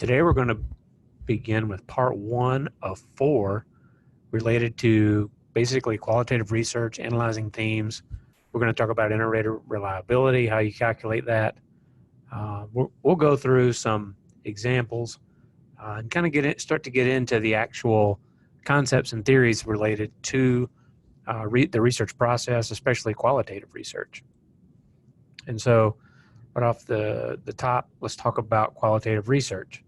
Today we're going to begin with part one of four related to basically qualitative research, analyzing themes. We're going to talk about iterator reliability, how you calculate that. We'll go through some examples and kind of start to get into the actual concepts and theories related to the research process, especially qualitative research. And so, right off the top, let's talk about qualitative research.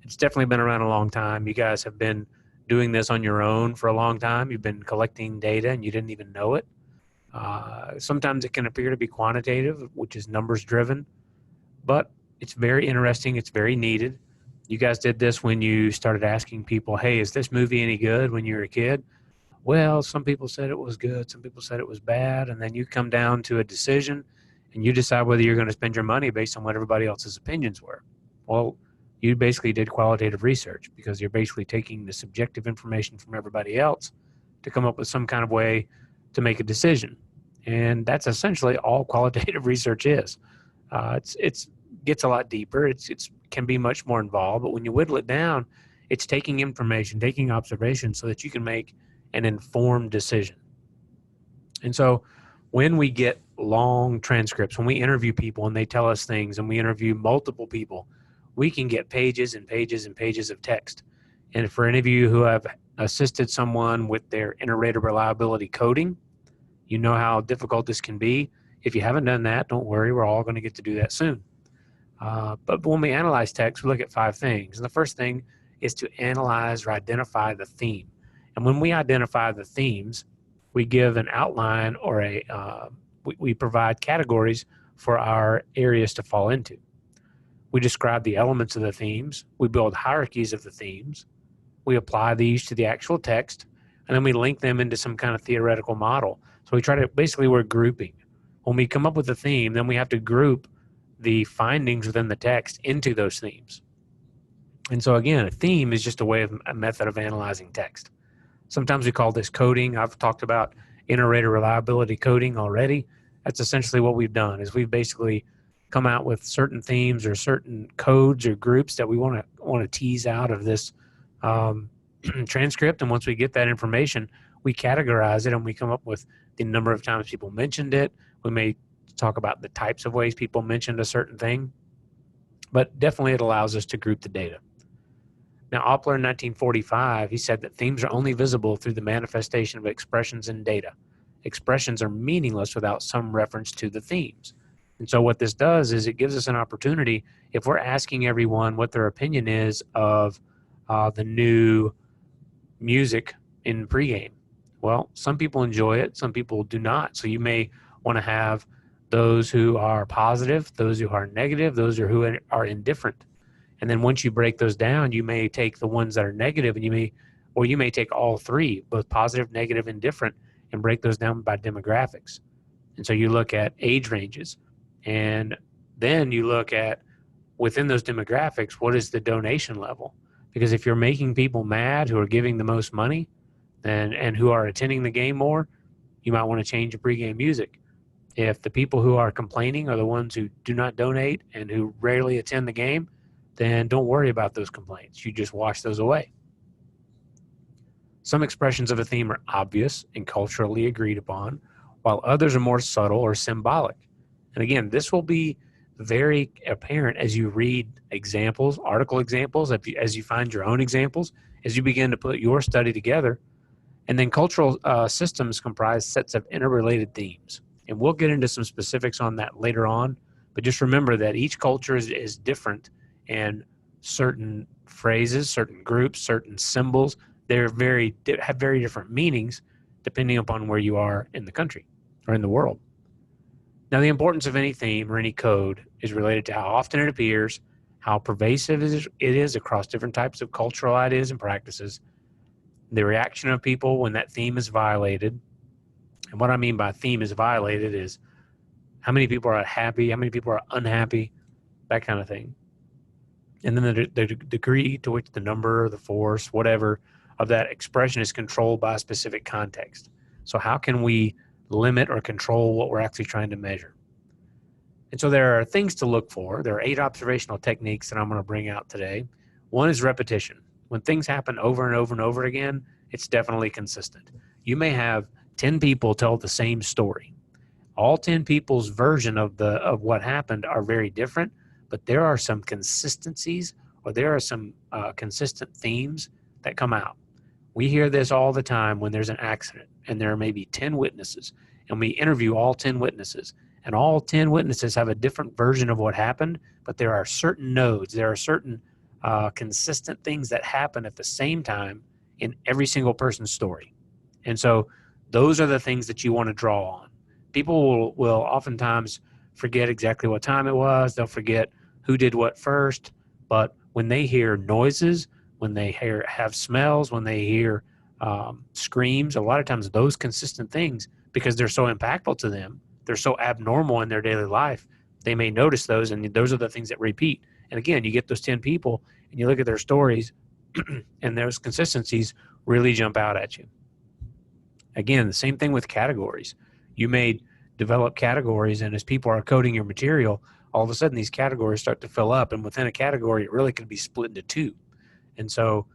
It's definitely been around a long time. You guys have been doing this on your own for a long time. You've been collecting data and you didn't even know it. Sometimes it can appear to be quantitative, which is numbers driven, but it's very interesting. It's very needed. You guys did this when you started asking people, hey, is this movie any good when you were a kid? Well, some people said it was good. Some people said it was bad. And then you come down to a decision and you decide whether you're going to spend your money based on what everybody else's opinions were. Well, you basically did qualitative research because you're basically taking the subjective information from everybody else to come up with some kind of way to make a decision. And that's essentially all qualitative research is. It's gets a lot deeper. It's can be much more involved, but when you whittle it down, it's taking information, taking observations so that you can make an informed decision. And so when we get long transcripts, when we interview people and they tell us things and we interview multiple people, we can get pages and pages and pages of text. And for any of you who have assisted someone with their iterator reliability coding, you know how difficult this can be. If you haven't done that, don't worry, we're all going to get to do that soon. But when we analyze text, we look at five things. And the first thing is to analyze or identify the theme. And when we identify the themes, we give an outline or we provide categories for our areas to fall into. We describe the elements of the themes. We build hierarchies of the themes. We apply these to the actual text, and then we link them into some kind of theoretical model. So we try to, basically we're grouping. When we come up with a theme, then we have to group the findings within the text into those themes. And so again, a theme is just a method of analyzing text. Sometimes we call this coding. I've talked about iterator reliability coding already. That's essentially what we've done is we've basically come out with certain themes or certain codes or groups that we want to tease out of this transcript. And once we get that information, we categorize it and we come up with the number of times people mentioned it. We may talk about the types of ways people mentioned a certain thing, but definitely it allows us to group the data. Now, Oppler in 1945, he said that themes are only visible through the manifestation of expressions in data. Expressions are meaningless without some reference to the themes. And so what this does is it gives us an opportunity, if we're asking everyone what their opinion is of the new music in pregame. Well, some people enjoy it, some people do not. So you may want to have those who are positive, those who are negative, those who are indifferent. And then once you break those down, you may take the ones that are negative and you may take all three, both positive, negative, and indifferent, and break those down by demographics. And so you look at age ranges, and then you look at within those demographics, what is the donation level? Because if you're making people mad who are giving the most money and who are attending the game more, you might want to change your pregame music. If the people who are complaining are the ones who do not donate and who rarely attend the game, then don't worry about those complaints. You just wash those away. Some expressions of a theme are obvious and culturally agreed upon, while others are more subtle or symbolic. And again, this will be very apparent as you read examples, article examples, as you find your own examples, as you begin to put your study together. And then cultural systems comprise sets of interrelated themes. And we'll get into some specifics on that later on. But just remember that each culture is different, and certain phrases, certain groups, certain symbols, have very different meanings depending upon where you are in the country or in the world. Now, the importance of any theme or any code is related to how often it appears, how pervasive it is across different types of cultural ideas and practices, the reaction of people when that theme is violated. And what I mean by theme is violated is how many people are happy, how many people are unhappy, that kind of thing. And then the degree to which the number, the force, whatever of that expression is controlled by a specific context. So how can we limit or control what we're actually trying to measure? And so there are things to look for. There are 8 observational techniques that I'm going to bring out today. One is repetition. When things happen over and over and over again, it's definitely consistent. You may have 10 people tell the same story. All 10 people's version of what happened are very different, but there are some consistencies, or there are some consistent themes that come out. We hear this all the time when there's an accident and there are maybe 10 witnesses, and we interview all 10 witnesses, and all 10 witnesses have a different version of what happened, but there are certain nodes, there are certain consistent things that happen at the same time in every single person's story. And so those are the things that you want to draw on. People will oftentimes forget exactly what time it was. They'll forget who did what first. But when they hear noises, when they have smells, when they hear screams, a lot of times those consistent things, because they're so impactful to them, they're so abnormal in their daily life, they may notice those, and those are the things that repeat. And again, you get those 10 people and you look at their stories and those consistencies really jump out at you. Again, the same thing with categories. You may develop categories, and as people are coding your material, all of a sudden these categories start to fill up, and within a category, it really could be split into two. And so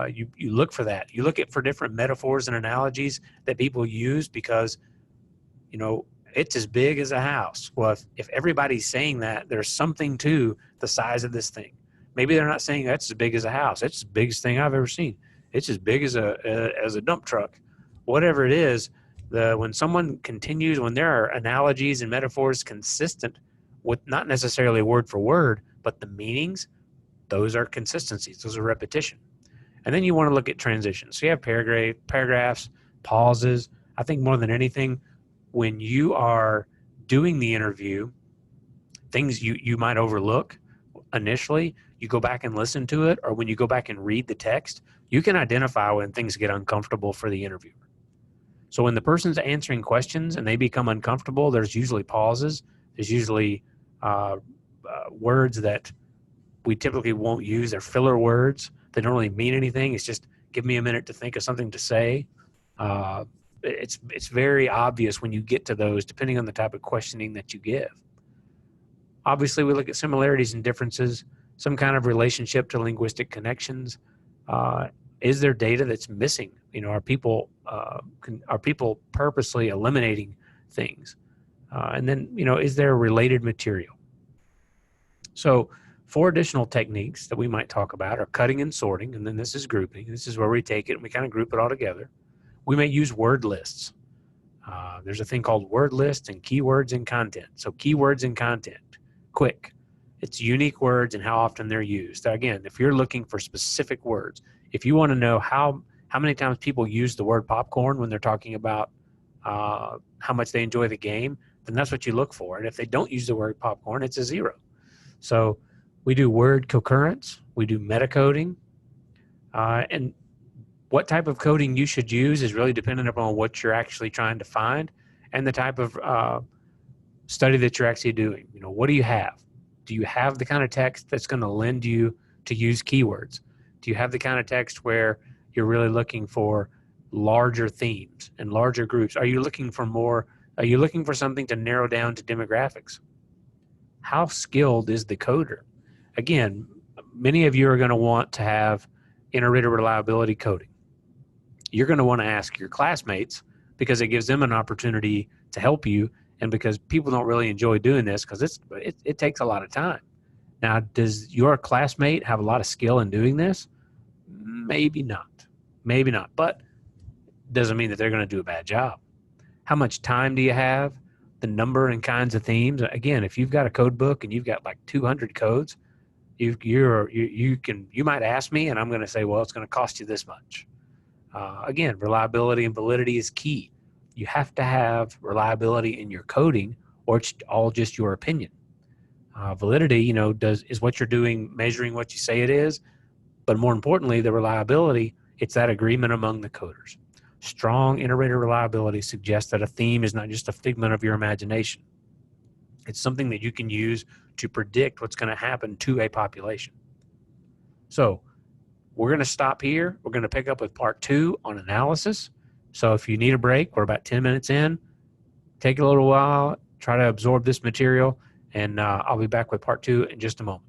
you look for that. You look for different metaphors and analogies that people use, because, it's as big as a house. Well, if everybody's saying that, there's something to the size of this thing. Maybe they're not saying that's as big as a house. It's the biggest thing I've ever seen. It's as big as a dump truck. Whatever it is, when someone continues, when there are analogies and metaphors consistent with not necessarily word for word, but the meanings, those are consistencies. Those are repetition. And then you want to look at transitions. So you have paragraphs, pauses. I think more than anything, when you are doing the interview, things you might overlook initially, you go back and listen to it, or when you go back and read the text, you can identify when things get uncomfortable for the interviewer. So when the person's answering questions and they become uncomfortable, there's usually pauses. There's usually words that we typically won't use. They're filler words. They don't really mean anything. It's just, give me a minute to think of something to say. It's very obvious when you get to those, depending on the type of questioning that you give. Obviously, we look at similarities and differences, some kind of relationship to linguistic connections. Is there data that's missing? Are people purposely eliminating things? And then, is there related material? So 4 additional techniques that we might talk about are cutting and sorting, and then this is grouping. This is where we take it and we kind of group it all together. We may use word lists. There's a thing called word lists and keywords and content. So keywords and content, quick. It's unique words and how often they're used. Again, if you're looking for specific words, if you want to know how many times people use the word popcorn when they're talking about how much they enjoy the game, then that's what you look for. And if they don't use the word popcorn, it's a 0. So we do word concurrence, we do metacoding, and what type of coding you should use is really dependent upon what you're actually trying to find and the type of study that you're actually doing. What do you have? Do you have the kind of text that's going to lend you to use keywords? Do you have the kind of text where you're really looking for larger themes and larger groups? Are you looking for something to narrow down to demographics? How skilled is the coder? Again, many of you are going to want to have iterator reliability coding. You're going to want to ask your classmates, because it gives them an opportunity to help you, and because people don't really enjoy doing this because it takes a lot of time. Now, does your classmate have a lot of skill in doing this? Maybe not, but doesn't mean that they're going to do a bad job. How much time do you have? The number and kinds of themes. Again, if you've got a code book and you've got like 200 codes, you might ask me, and I'm going to say, well, it's going to cost you this much. Again, reliability and validity is key. You have to have reliability in your coding, or it's all just your opinion. Validity, is what you're doing, measuring what you say it is. But more importantly, the reliability, it's that agreement among the coders. Strong iterator reliability suggests that a theme is not just a figment of your imagination. It's something that you can use to predict what's going to happen to a population. So we're going to stop here. We're going to pick up with part 2 on analysis. So if you need a break, we're about 10 minutes in. Take a little while, try to absorb this material, and I'll be back with part 2 in just a moment.